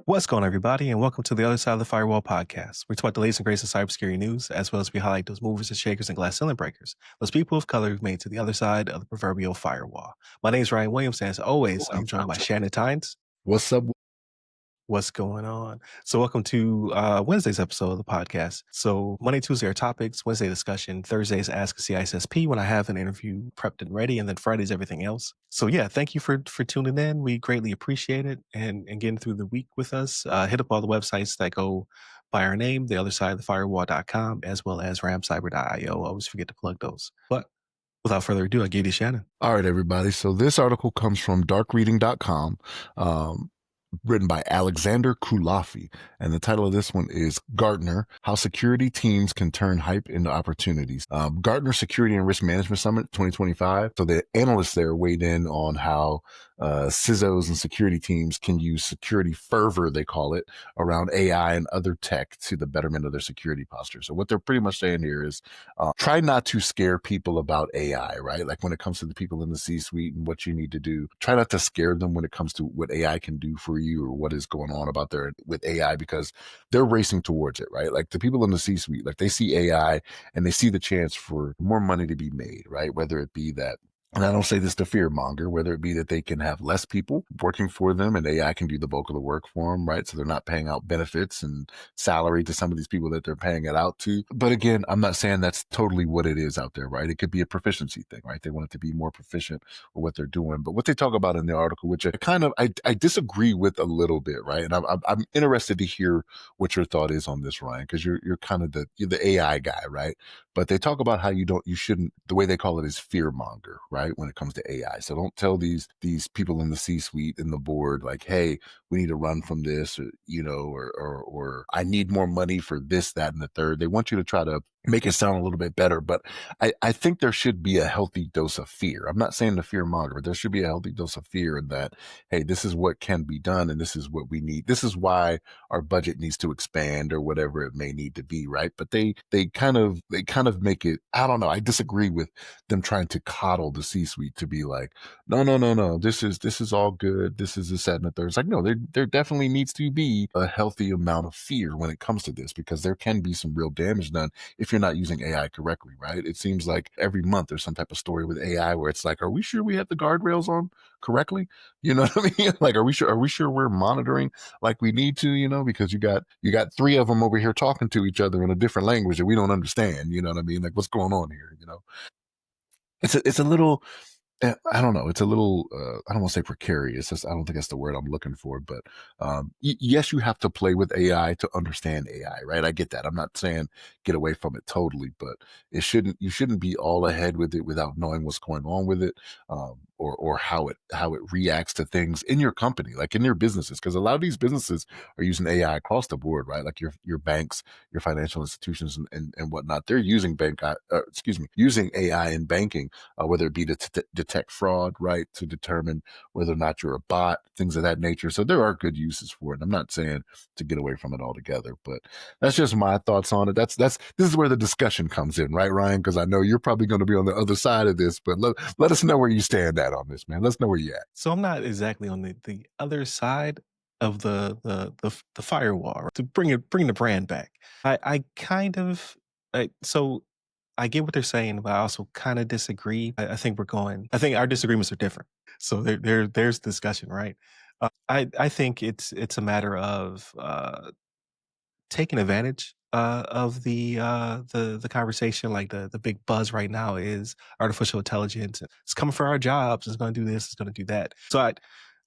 What's going on, everybody, and welcome to the Other Side of the Firewall podcast. We talk about the latest and greatest of cybersecurity news, as well as we highlight those movers and shakers and glass ceiling breakers, those people of color who've made it to the other side of the proverbial firewall. My name is Ryan Williams, and as always, I'm joined by Shannon Tynes. What's up? What's going on? So welcome to Wednesday's episode of the podcast. So Monday, Tuesday are topics, Wednesday discussion, Thursday is Ask a CISSP when I have an interview prepped and ready, and then Friday's everything else. So yeah, thank you for tuning in. We greatly appreciate it and getting through the week with us. Hit up all the websites that go by our name, theothersideofthefirewall.com, as well as ramcyber.io. Always forget to plug those. But without further ado, I give you Shannon. All right, everybody. So this article comes from darkreading.com. Written by Alexander Kulafi. And the title of this one is Gartner, How Security Teams Can Turn Hype into Opportunities. Gartner Security and Risk Management Summit 2025. So the analysts there weighed in on how CISOs and security teams can use security fervor, they call it, around AI and other tech to the betterment of their security posture. So what they're pretty much saying here is try not to scare people about AI, right? Like when it comes to the people in the C-suite and what you need to do, try not to scare them when it comes to what AI can do for you or what is going on about there with AI, because they're racing towards it, right? Like the people in the C-suite, like they see AI and they see the chance for more money to be made, right? Whether it be that, and I don't say this to fear monger, whether it be that they can have less people working for them and AI can do the bulk of the work for them, right? So they're not paying out benefits and salary to some of these people that they're paying it out to. But again, I'm not saying that's totally what it is out there, right? It could be a proficiency thing, right? They want it to be more proficient with what they're doing. But what they talk about in the article, which I disagree with a little bit, right? And I'm interested to hear what your thought is on this, Ryan, because you're kind of you're the AI guy, right? But they talk about how you shouldn't, the way they call it is fear monger, right? When it comes to AI. So don't tell these people in the C-suite and the board, like, hey, we need to run from this, or I need more money for this, that, and the third. They want you to try to make it sound a little bit better, but I think there should be a healthy dose of fear. I'm not saying the fear monger, but there should be a healthy dose of fear in that, hey, this is what can be done and this is what we need. This is why our budget needs to expand or whatever it may need to be, right? But they kind of make it, I don't know, I disagree with them trying to coddle the C-suite to be like, no, this is all good. This is this, that, and the third. It's like, no, there definitely needs to be a healthy amount of fear when it comes to this, because there can be some real damage done if you're not using AI correctly, right? It seems like every month there's some type of story with AI where it's like, are we sure we have the guardrails on correctly? You know what I mean? Like, are we sure we're monitoring like we need to, because you got three of them over here talking to each other in a different language that we don't understand. You know what I mean? Like, what's going on here? It's a little, I don't know. It's a little, I don't want to say precarious. I don't think that's the word I'm looking for, but yes, you have to play with AI to understand AI, right? I get that. I'm not saying get away from it totally, but you shouldn't be all ahead with it without knowing what's going on with it, or how it reacts to things in your company, like in your businesses. Because a lot of these businesses are using AI across the board, right? Like your banks, your financial institutions and whatnot. They're using using AI in banking, whether it be to detect fraud, right? To determine whether or not you're a bot, things of that nature. So there are good uses for it. I'm not saying to get away from it altogether, but that's just my thoughts on it. This is where the discussion comes in, right, Ryan? Because I know you're probably going to be on the other side of this, but let us know where you stand at on this, man. Let's know where you're at. So I'm not exactly on the other side of the firewall, right? To bring the brand back. So I get what they're saying, but I also kind of disagree. I think our disagreements are different. So there's discussion, right? I think it's a matter of taking advantage of the conversation. Like the big buzz right now is artificial intelligence. It's coming for our jobs. It's going to do this. It's going to do that. So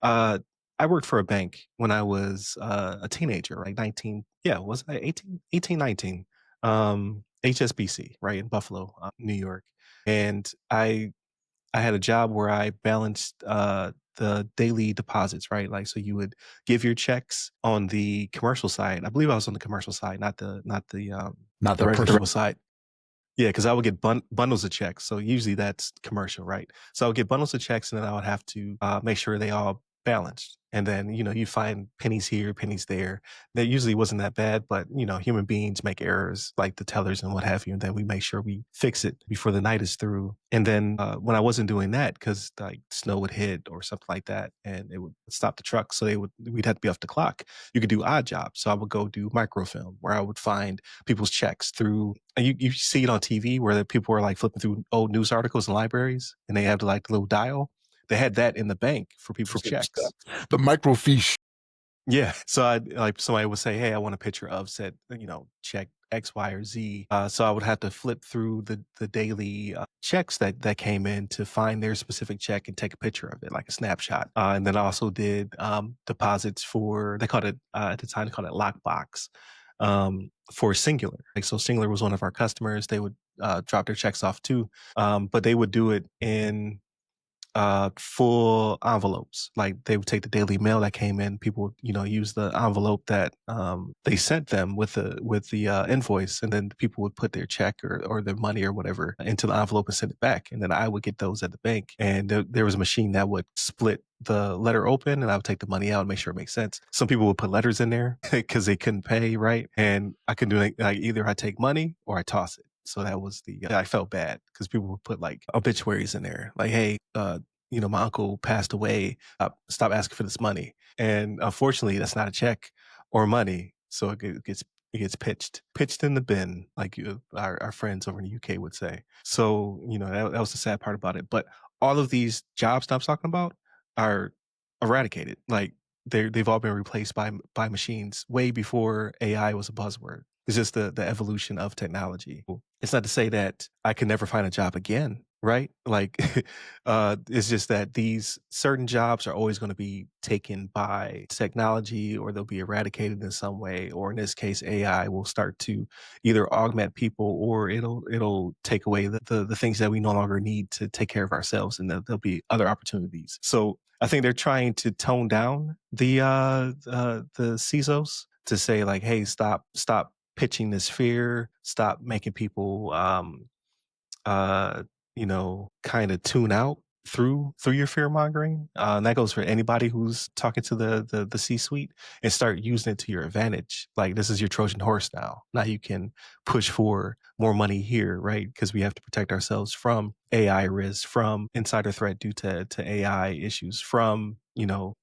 I worked for a bank when I was a teenager, right? 19. Yeah, was I 18, 19? HSBC, right, in Buffalo, New York. And I had a job where I balanced the daily deposits, right? Like, so you would give your checks on the commercial side. I believe I was on the commercial side, not the residential side. Yeah, because I would get bundles of checks. So usually that's commercial, right? So I would get bundles of checks, and then I would have to make sure they all balanced. And then, you find pennies here, pennies there. That usually wasn't that bad, but human beings make errors like the tellers and what have you. And then we make sure we fix it before the night is through. And then when I wasn't doing that, because like snow would hit or something like that, and it would stop the truck, so we'd have to be off the clock. You could do odd jobs. So I would go do microfilm where I would find people's checks through, and you see it on TV where the people are like flipping through old news articles in libraries and they have like the little dial. They had that in the bank for people's checks. The microfiche. Yeah. So I like somebody would say, "Hey, I want a picture of said, check X, Y, or Z." So I would have to flip through the daily checks that came in to find their specific check and take a picture of it, like a snapshot. And then I also did deposits for, they called it at the time they called it lockbox, for Singular. Like, so Singular was one of our customers. They would drop their checks off too, but they would do it in full envelopes. Like, they would take the daily mail that came in. People would, use the envelope that they sent them with the invoice, and then people would put their check or their money or whatever into the envelope and send it back. And then I would get those at the bank. And there was a machine that would split the letter open, and I would take the money out and make sure it makes sense. Some people would put letters in there because they couldn't pay, right? And I could do like either I take money or I toss it. So that was I felt bad because people would put like obituaries in there, like, "Hey, my uncle passed away. Stop asking for this money." And unfortunately, that's not a check or money, so it gets pitched in the bin, like our friends over in the UK would say. So that was the sad part about it. But all of these jobs that I'm talking about are eradicated. Like, they've all been replaced by machines way before AI was a buzzword. It's just the evolution of technology. It's not to say that I can never find a job again, right? Like, it's just that these certain jobs are always going to be taken by technology, or they'll be eradicated in some way, or in this case, AI will start to either augment people, or it'll take away the things that we no longer need to take care of ourselves, and there'll be other opportunities. So I think they're trying to tone down the CISOs to say like, "Hey, stop pitching this fear, stop making people uh, kind of tune out through your fear mongering." And that goes for anybody who's talking to the C-suite, and start using it to your advantage. Like, this is your Trojan horse now. Now you can push for more money here, right? Because we have to protect ourselves from AI risks, from insider threat due to AI issues, from,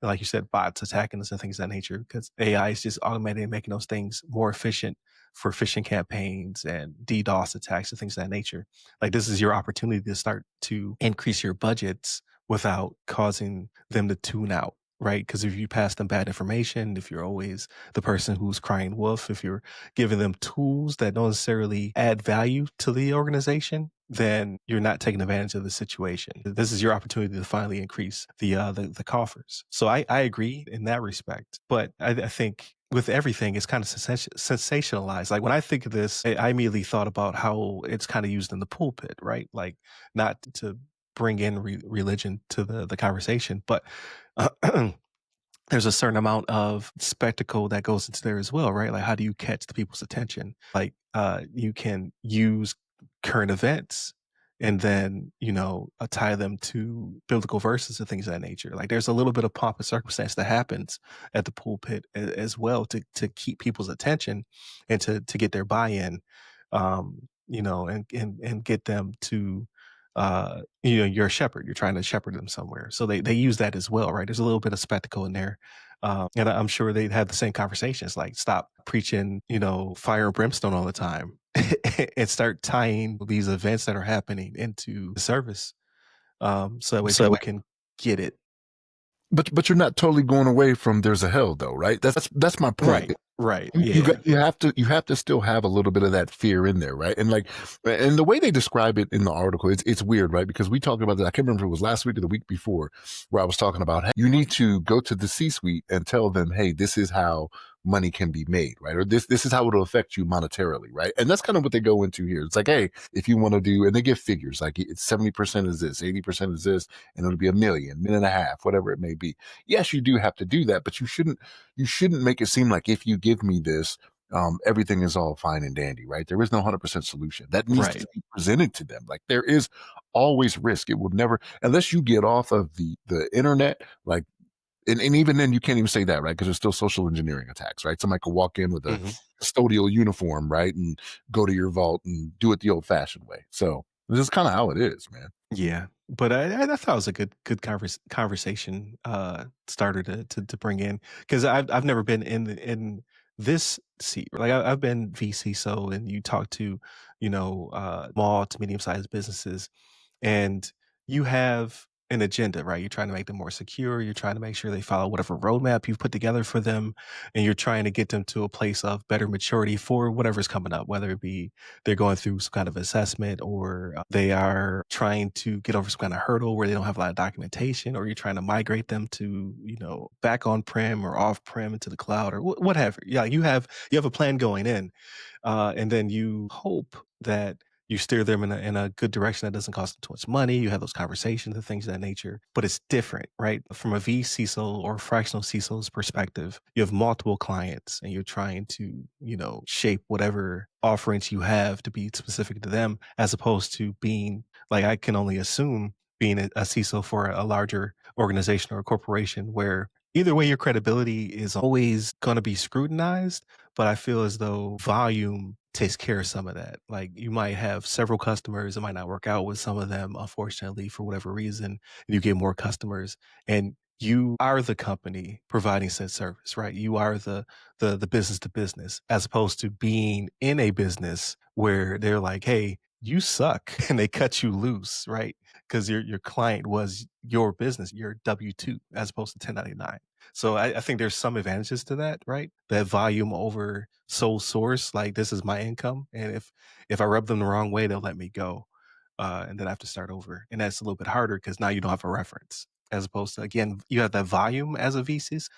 like you said, bots attacking us and things of that nature, because AI is just automating making those things more efficient for phishing campaigns and DDoS attacks and things of that nature. Like, this is your opportunity to start to increase your budgets without causing them to tune out, right? Because if you pass them bad information, if you're always the person who's crying wolf, if you're giving them tools that don't necessarily add value to the organization, then you're not taking advantage of the situation. This is your opportunity to finally increase the coffers. So I agree in that respect, but I think with everything, it's kind of sensationalized. Like, when I think of this, I immediately thought about how it's kind of used in the pulpit, right? Like, not to bring in religion to the conversation, but there's a certain amount of spectacle that goes into there as well, right? Like, how do you catch the people's attention? Like, you can use current events and then, tie them to biblical verses and things of that nature. Like, there's a little bit of pomp and circumstance that happens at the pulpit as well to keep people's attention and to get their buy-in, and get them to, you're a shepherd. You're trying to shepherd them somewhere. So they use that as well, right? There's a little bit of spectacle in there. And I'm sure they'd have the same conversations, like, stop preaching, fire and brimstone all the time, and start tying these events that are happening into the service. So that way people can get it. But you're not totally going away from there's a hell though, right? That's my point. Right. Right. You Yeah. you have to still have a little bit of that fear in there, right? And like, and the way they describe it in the article, it's weird, right? Because we talked about that. I can't remember if it was last week or the week before, where I was talking about, hey, you need to go to the C-suite and tell them, hey, this is how money can be made, right? Or this is how it'll affect you monetarily, right? And that's kind of what they go into here. It's like, hey, if you want to do, and they give figures, like it's 70% is this, 80% is this, and it'll be $1 million, $1.5 million, whatever it may be. Yes, you do have to do that, but you shouldn't make it seem like if you give me this, everything is all fine and dandy, right? There is no 100% solution. That needs Right. to be presented to them. Like, there is always risk. It will never, unless you get off of the internet, like, and even then, you can't even say that, right? Because there's still social engineering attacks, right? Somebody could walk in with a Mhm. custodial uniform, right, and go to your vault and do it the old-fashioned way. So this is kind of how it is, man. Yeah, but I thought it was a good conversation starter to bring in because I've never been in this seat. Like I've been VCSO, and you talk to small to medium sized businesses, and you have an agenda, right? You're trying to make them more secure. You're trying to make sure they follow whatever roadmap you've put together for them, and you're trying to get them to a place of better maturity for whatever's coming up, whether it be they're going through some kind of assessment, or they are trying to get over some kind of hurdle where they don't have a lot of documentation, or you're trying to migrate them to back on prem or off prem into the cloud, or whatever. Yeah, you have a plan going in, and then you hope that you steer them in a good direction that doesn't cost them too much money. You have those conversations and things of that nature. But it's different, right? From a vCISO or fractional CISO's perspective, you have multiple clients and you're trying to, shape whatever offerings you have to be specific to them, as opposed to being, like, I can only assume, being a CISO for a larger organization or a corporation where either way your credibility is always going to be scrutinized. But I feel as though volume takes care of some of that. Like, you might have several customers, it might not work out with some of them, unfortunately, for whatever reason, and you get more customers, and you are the company providing said service, right? You are the business to business, as opposed to being in a business where they're like, "Hey, you suck," and they cut you loose, right? Because your client was your business, your W-2, as opposed to 1099. So I think there's some advantages to that, right? That volume over sole source, like, this is my income, and if I rub them the wrong way, they'll let me go, and then I have to start over, and that's a little bit harder because now you don't have a reference, as opposed to, again, you have that volume as a VCs,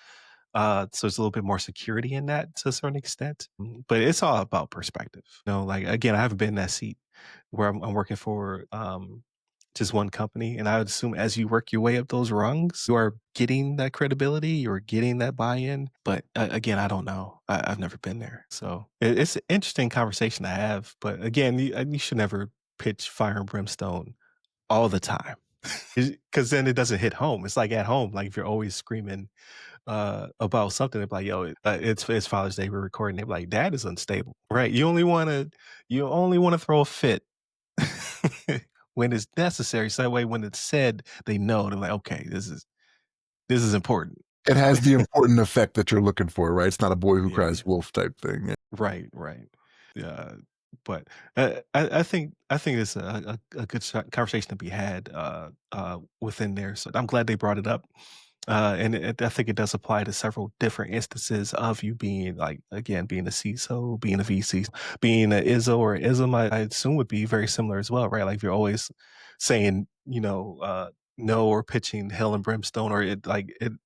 so it's a little bit more security in that to a certain extent. But it's all about perspective. Like, again, I haven't been in that seat where I'm working for just one company. And I would assume as you work your way up those rungs, you are getting that credibility, you're getting that buy-in. But again, I don't know. I've never been there. So it's an interesting conversation to have. But again, you should never pitch fire and brimstone all the time. Because then it doesn't hit home. It's like at home, like if you're always screaming about something, they're like, "Yo, it's Father's Day. We're recording." They're like, "Dad is unstable, right?" You only want to throw a fit when it's necessary. So that way, when it's said, they know. They're like, "Okay, this is important." It has the important effect that you're looking for, right? It's not a boy who Yeah, cries wolf type thing. right, right. Yeah, but I think it's a good conversation to be had within there. So I'm glad they brought it up. And I think it does apply to several different instances of you being, like, again, being a CISO, being a VC, being an ISO or ISM. I assume would be very similar as well, right? Like, if you're always saying, no, or pitching hell and brimstone, or it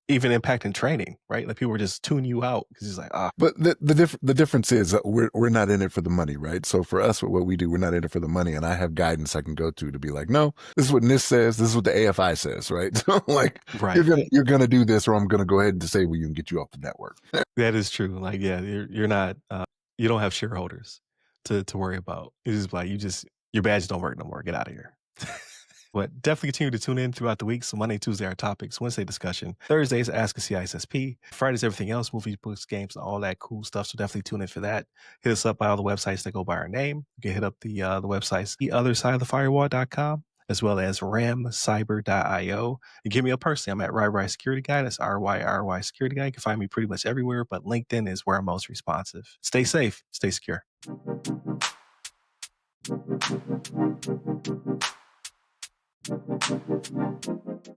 even impacting training, right? Like, people just tune you out because it's like, But the difference is that we're not in it for the money, right? So for us, what we do, we're not in it for the money, and I have guidance I can go to be like, no, this is what NIST says, this is what the AFI says, right? So like, right. you're gonna do this, or I'm gonna go ahead and disable you and get you off the network. That is true. Like, yeah, you're not, you don't have shareholders to worry about. It's just like, your badge don't work no more. Get out of here. But definitely continue to tune in throughout the week. So Monday, Tuesday are topics, Wednesday discussion, Thursdays Ask a CISSP, Fridays everything else, movies, books, games, all that cool stuff. So definitely tune in for that. Hit us up by all the websites that go by our name. You can hit up the websites, theothersideofthefirewall.com, as well as ramcyber.io. And give me a personally, I'm at RyRy Security Guy. That's RYRY Security Guy. You can find me pretty much everywhere, but LinkedIn is where I'm most responsive. Stay safe, stay secure.